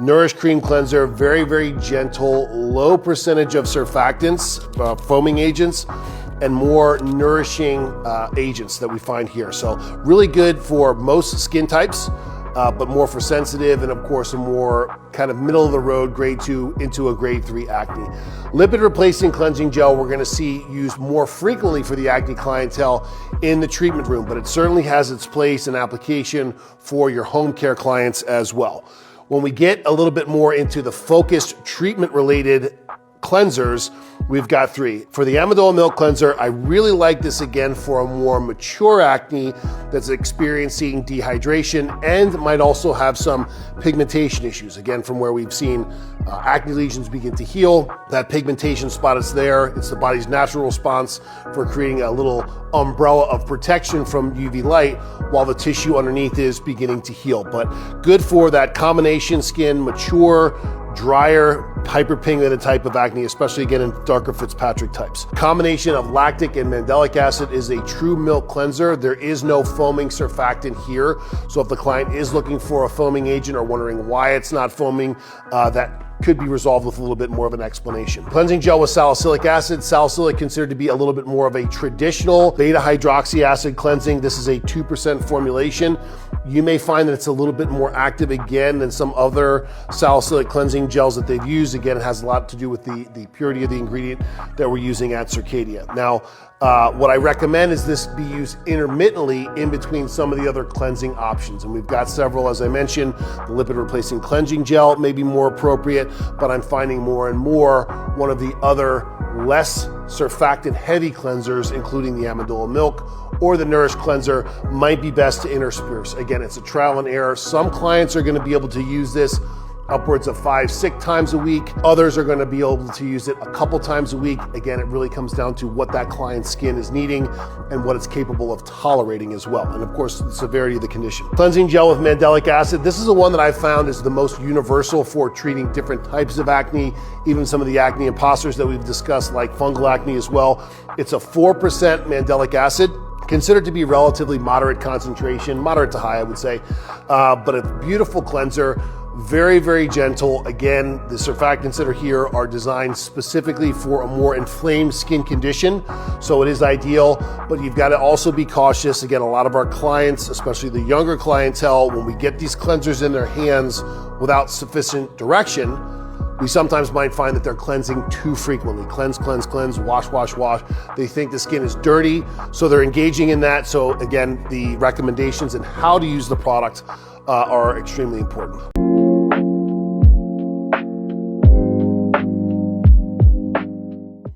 Nourish Cream Cleanser, very, very gentle, low percentage of surfactants, foaming agents, and more nourishing agents that we find here. So really good for most skin types, but more for sensitive and of course a more kind of middle of the road grade 2 into a grade 3 acne. Lipid replacing cleansing gel we're gonna see used more frequently for the acne clientele in the treatment room, but it certainly has its place and application for your home care clients as well. When we get a little bit more into the focused treatment related cleansers, we've got 3. For the Amidala Milk Cleanser, I really like this again for a more mature acne that's experiencing dehydration and might also have some pigmentation issues. Again, from where we've seen acne lesions begin to heal, that pigmentation spot is there. It's the body's natural response for creating a little umbrella of protection from UV light while the tissue underneath is beginning to heal. But good for that combination skin, mature, drier, hyperpigmented type of acne, especially again in darker Fitzpatrick types. Combination of lactic and mandelic acid is a true milk cleanser. There is no foaming surfactant here. So if the client is looking for a foaming agent or wondering why it's not foaming, that could be resolved with a little bit more of an explanation. Cleansing gel with salicylic acid. Salicylic considered to be a little bit more of a traditional beta hydroxy acid cleansing. This is a 2% formulation. You may find that it's a little bit more active again than some other salicylic cleansing gels that they've used. Again, it has a lot to do with the purity of the ingredient that we're using at Circadia. Now, what I recommend is this be used intermittently in between some of the other cleansing options. And we've got several, as I mentioned. The lipid replacing cleansing gel may be more appropriate, but I'm finding more and more one of the other less surfactant heavy cleansers, including the Amidala Milk or the Nourish Cleanser, might be best to intersperse. Again, it's a trial and error. Some clients are gonna be able to use this upwards of 5-6 times a week. Others are gonna be able to use it a couple times a week. Again, it really comes down to what that client's skin is needing and what it's capable of tolerating as well. And of course, the severity of the condition. Cleansing gel with mandelic acid. This is the one that I've found is the most universal for treating different types of acne, even some of the acne imposters that we've discussed, like fungal acne as well. It's a 4% mandelic acid, considered to be relatively moderate concentration, moderate to high, I would say, but a beautiful cleanser. Very, very gentle. Again, the surfactants that are here are designed specifically for a more inflamed skin condition. So it is ideal, but you've got to also be cautious. Again, a lot of our clients, especially the younger clientele, when we get these cleansers in their hands without sufficient direction, we sometimes might find that they're cleansing too frequently. Cleanse, cleanse, cleanse, wash, wash, wash. They think the skin is dirty, so they're engaging in that. So again, the recommendations and how to use the product are extremely important.